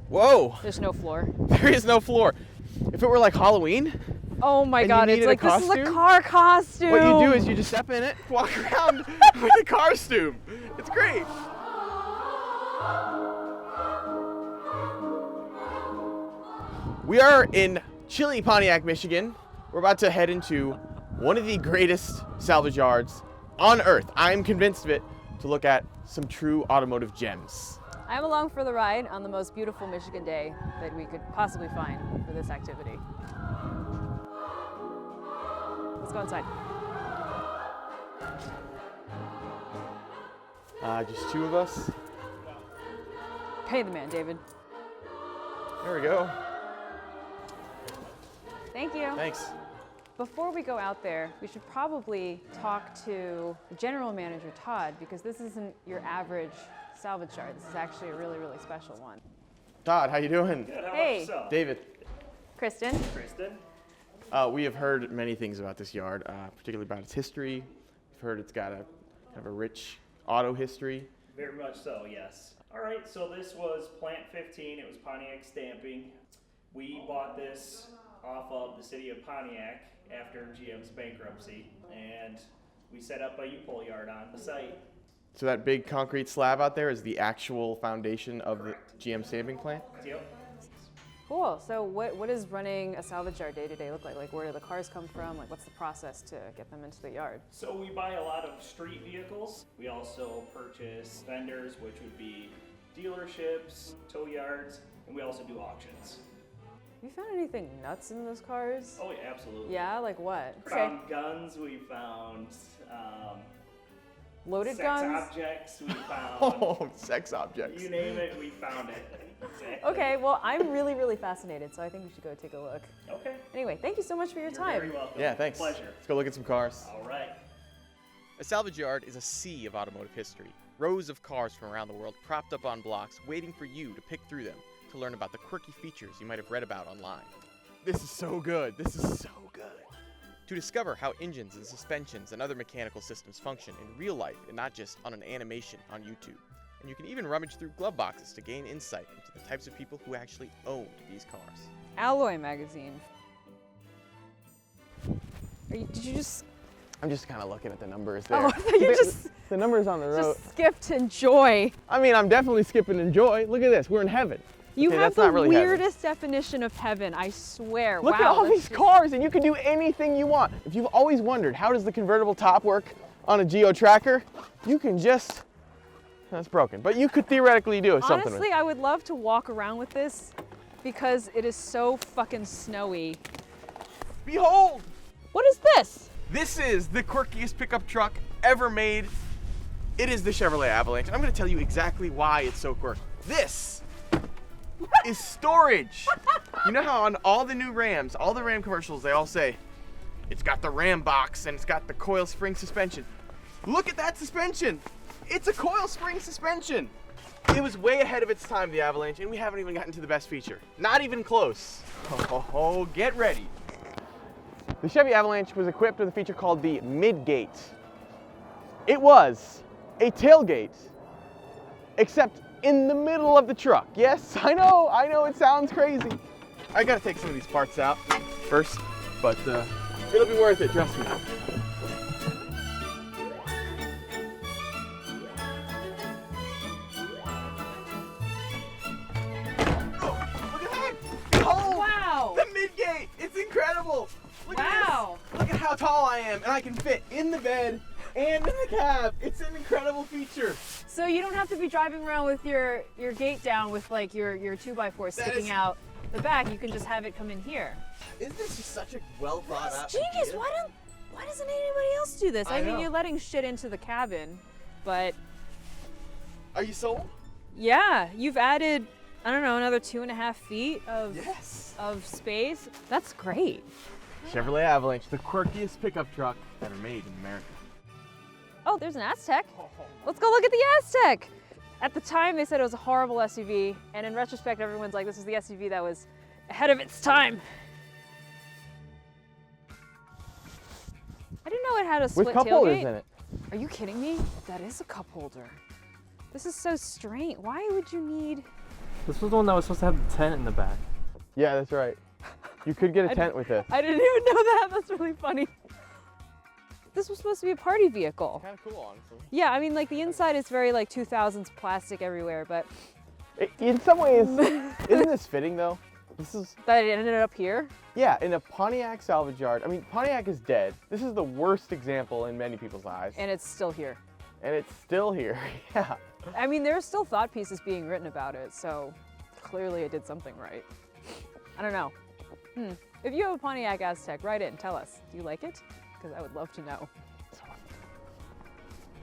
Whoa! There's no floor. There is no floor. If it were like Halloween, Oh my God, it's like, this is a car costume. what you do is you just step in it, walk around with a costume. It's great. We are in chilly Pontiac, Michigan. We're about to head into one of the greatest salvage yards on Earth. I'm convinced of it, to look at some true automotive gems. I'm along for the ride on the most beautiful Michigan day that we could possibly find for this activity. Let's go inside. Just two of us. Pay the man, David. There we go. Thank you. Thanks. Before we go out there, we should probably talk to General Manager Todd, because this isn't your average salvage yard. This is actually a really, really special one. Todd, how you doing? Good, how Hey. about yourself? David. Kristen. Kristen? We have heard many things about this yard, particularly about its history. We've heard it's got a kind of a rich auto history. Very much so, yes. All right, so this was Plant 15. It was Pontiac Stamping. We bought this off of the city of Pontiac after GM's bankruptcy, and we set up a U-Pole yard on the site. So that big concrete slab out there is the actual foundation of Correct. the GM stamping plant? Yep. Cool. So what does running a salvage yard day to day look like? Like, where do the cars come from? Like, what's the process to get them into the yard? So we buy a lot of street vehicles. We also purchase vendors, which would be dealerships, tow yards, and we also do auctions. Have you found anything nuts in those cars? Oh yeah, absolutely. Yeah, like what? We found guns, we found Loaded sex guns? objects, we found Oh, sex objects. you name it, we found it. Exactly. Okay, well, I'm really, really fascinated, so I think we should go take a look. Okay. Anyway, thank you so much for your You're time. very welcome. Yeah, thanks. Pleasure. Let's go look at some cars. All right. A salvage yard is a sea of automotive history. Rows of cars from around the world propped up on blocks, waiting for you to pick through them to learn about the quirky features you might have read about online. This is so good. This is so good. To discover how engines and suspensions and other mechanical systems function in real life and not just on an animation on YouTube. And you can even rummage through glove boxes to gain insight into the types of people who actually owned these cars. Alloy magazine. Did you just? I'm just kind of looking at the numbers there. Oh, I thought you The numbers on the road. just skipped enjoy. I mean, I'm definitely skipping enjoy. Look at this. We're in heaven. You Okay, have that's the not really heaven. weirdest definition of heaven, I swear. Look wow, at all that's these just- cars, and you can do anything you want. If you've always wondered, how does the convertible top work on a Geo Tracker? You can just, that's broken, but you could theoretically do something with Honestly, it. I would love to walk around with this because it is so fucking snowy. Behold, What is this? this is the quirkiest pickup truck ever made. It is the Chevrolet Avalanche, and I'm gonna tell you exactly why it's so quirky. This is storage. You know how on all the new Rams, all the Ram commercials, they all say, it's got the Ram box and it's got the coil spring suspension. Look at that suspension. It's a coil spring suspension. It was way ahead of its time, the Avalanche, and we haven't even gotten to the best feature. Not even close. Oh, get ready. The Chevy Avalanche was equipped with a feature called the midgate. It was a tailgate, except in the middle of the truck. Yes, I know, it sounds crazy. I gotta take some of these parts out first, but it'll be worth it, trust me. Oh, look at that! Oh, Wow. the midgate! It's incredible! Look at Wow. this. Look at how tall I am, and I can fit in the bed and in the cab. It's an incredible feature. So you don't have to be driving around with your gate down with like your 2x4 sticking is- out the back. You can just have it come in here. Isn't this just such a well thought out It's genius. idea? Why doesn't anybody else do this? I I mean, know. you're letting shit into the cabin, but Are you sold? yeah, you've added, I don't know, another 2.5 feet of Yes. of space. That's great. Chevrolet Avalanche, the quirkiest pickup truck ever made in America. Oh, there's an Aztec. Let's go look at the Aztec. At the time, they said it was a horrible SUV, and in retrospect, everyone's like, this is the SUV that was ahead of its time. I didn't know it had a split With cup tailgate. holders in it. Are you kidding me? That is a cup holder. This is so strange. Why would you need? This was the one that was supposed to have the tent in the back. Yeah, that's right. You could get a tent with this. I didn't even know that. That's really funny. This was supposed to be a party vehicle. Kind of cool, honestly. Yeah, I mean, like the inside is very like 2000s plastic everywhere, but In some ways, isn't this fitting though? This is. that it ended up here. Yeah, in a Pontiac salvage yard. I mean, Pontiac is dead. This is the worst example in many people's eyes. And it's still here. And it's still here. Yeah. I mean, there are still thought pieces being written about it, so clearly it did something right. I don't know. If you have a Pontiac Aztek, write in, tell us. Do you like it? Because I would love to know.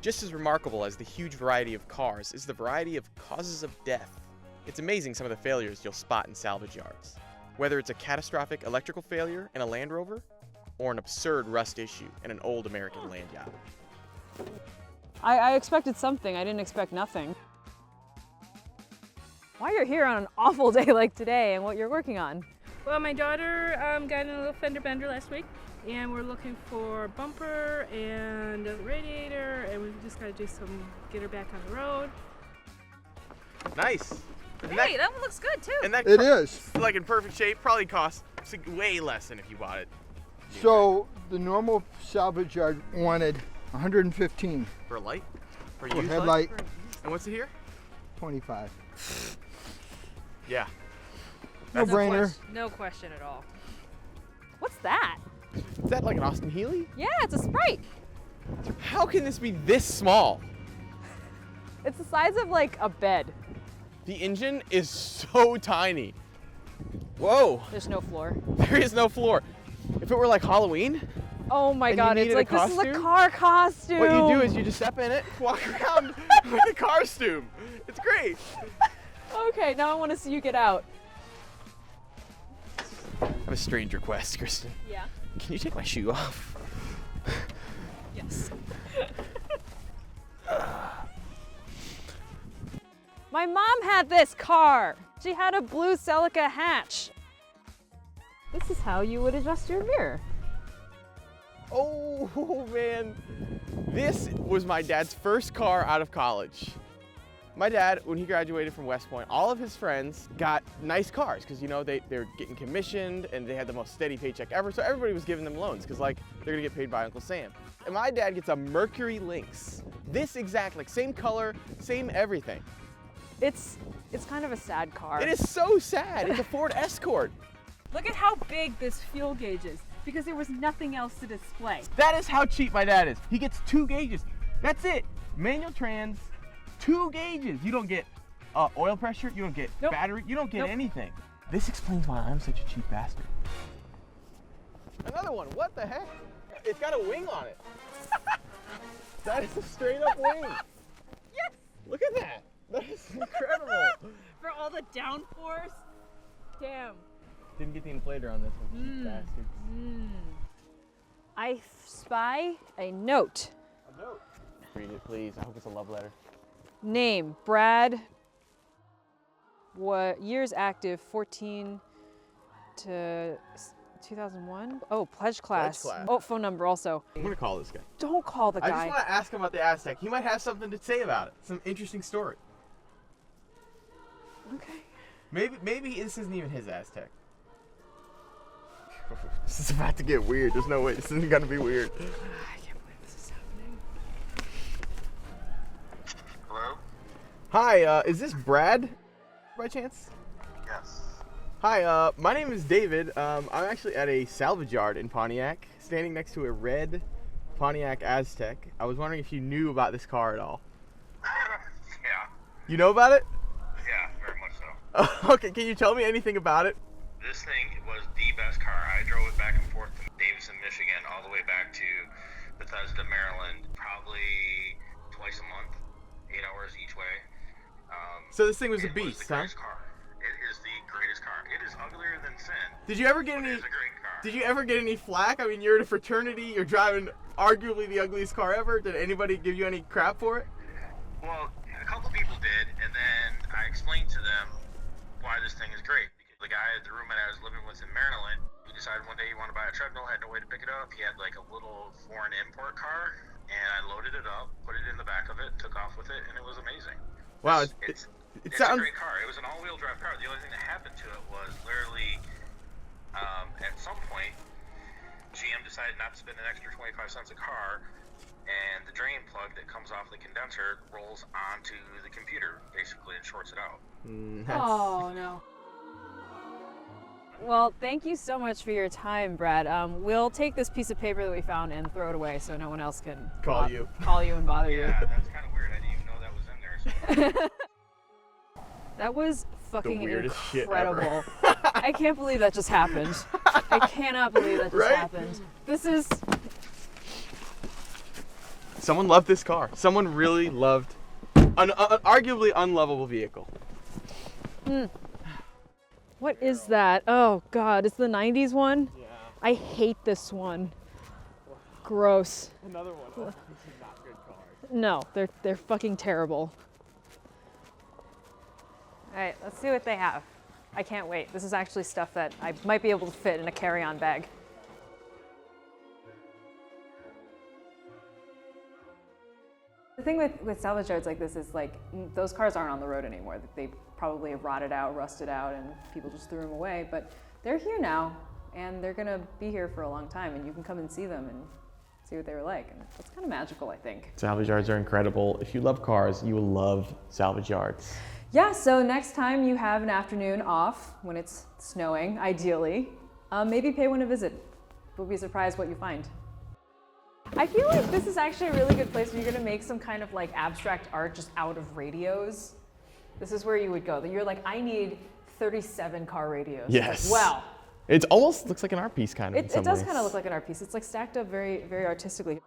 Just as remarkable as the huge variety of cars is the variety of causes of death. It's amazing some of the failures you'll spot in salvage yards. Whether it's a catastrophic electrical failure in a Land Rover, or an absurd rust issue in an old American land yacht. I expected something. I didn't expect nothing. Why you're here on an awful day like today and what you're working on? Well, my daughter got in a little fender bender last week, and we're looking for bumper and a radiator, and we've just got to do get her back on the road. Nice. Hey, that one looks good too. And that It is. like in perfect shape, probably costs way less than if you bought it. So the normal salvage yard wanted 115 For a light? For for used headlight, And what's it here? 25. Yeah. No brainer. No question at all. What's that? Is that like an Austin Healey? Yeah, it's a Sprite. How can this be this small? It's the size of like a bed. The engine is so tiny. Whoa, There's no floor. there is no floor. If it were like Halloween, Oh my And you god, it's needed a like this is a costume? car costume. what you do is you just step in it, walk around with a costume. It's great. Okay, now I want to see you get out. I have a strange request, Kristen. Yeah. Can you take my shoe off? Yes. My mom had this car. She had a blue Celica hatch. This is how you would adjust your mirror. Oh man, this was my dad's first car out of college. My dad, when he graduated from West Point, all of his friends got nice cars because, you know, they're getting commissioned and they had the most steady paycheck ever. So everybody was giving them loans because, like, they're gonna get paid by Uncle Sam. And my dad gets a Mercury Lynx. This exact, like, same color, same everything. It's kind of a sad car. It is so sad. It's a Ford Escort. Look at how big this fuel gauge is because there was nothing else to display. That is how cheap my dad is. He gets 2 gauges. That's it. Manual trans, 2 gauges. You don't get oil pressure. You don't get Nope. battery. You don't get Nope. anything. This explains why I'm such a cheap bastard. Another one. What the heck? It's got a wing on it. That is a straight up wing. Yes! Look at that. That is incredible. For all the downforce. Damn. Didn't get the inflator on this one. Cheap bastards. I spy a note. A note. Read it, please. I hope it's a love letter. Name, Brad. What years active? 14 to 2001. Oh, pledge class. Pledge class. Oh, phone number also. I'm gonna call this guy. Don't call the I guy. just want to ask him about the Aztec. He might have something to say about it. Some interesting story. Okay. Maybe this isn't even his Aztec. This is about to get weird. There's no way. This isn't gonna be weird. I can't believe this is happening. Hello? Hi, is this Brad by chance? Yes. Hi, my name is David. I'm actually at a salvage yard in Pontiac, standing next to a red Pontiac Aztek. I was wondering if you knew about this car at all. Yeah. You know about it? Yeah, very much so. Okay, can you tell me anything about it? This thing was the best car. I drove it back and forth from Davison, Michigan, all the way back to Bethesda, Maryland, probably twice a month, 8 hours each way. So this thing was a It beast, the huh? greatest car. It is the greatest car. It is uglier than sin. Did you ever get But any? it is a great car. Did you ever get any flack? I mean, you're in a fraternity. You're driving arguably the ugliest car ever. Did anybody give you any crap for it? Well, a couple people did, and then I explained to them why this thing is great. Because the guy at the roommate I was living with in Maryland, he decided one day he wanted to buy a treadmill, had no way to pick it up. He had like a little foreign import car, and I loaded it up, put it in the back of it, took off with it, and it was amazing. Wow, It's It It's sounds. a great car. It was an all-wheel drive car. The only thing that happened to it was literally, at some point, GM decided not to spend an extra 25 cents a car, and the drain plug that comes off the condenser rolls onto the computer, basically, and shorts it out. Oh no. Well, thank you so much for your time, Brad. We'll take this piece of paper that we found and throw it away so no one else can Call you. call you and bother you. Yeah, that's kind of weird. I didn't even know that was in there. So. That was fucking weirdest shit ever. incredible. I can't believe that just happened. I cannot believe that just Right? happened. This is. Someone loved this car. Someone really loved an arguably unlovable vehicle. What is that? Oh God, it's the 90s one? Yeah. I hate this one. Gross. Another one. Oh, these are not good cars. No, they're fucking terrible. All right, let's see what they have. I can't wait. This is actually stuff that I might be able to fit in a carry-on bag. The thing with salvage yards like this is like, those cars aren't on the road anymore. They probably have rotted out, rusted out, and people just threw them away. But they're here now, and they're gonna be here for a long time, and you can come and see them and see what they were like. And that's kind of magical, I think. Salvage yards are incredible. If you love cars, you will love salvage yards. Yeah, so next time you have an afternoon off, when it's snowing, ideally, maybe pay one a visit. You'll be surprised what you find. I feel like this is actually a really good place where you're gonna make some kind of like abstract art just out of radios. This is where you would go. You're like, I need 37 car radios. Yes. Like, wow. It almost looks like an art piece, kind of. It does kind of look like an art piece. It's like stacked up very, very artistically.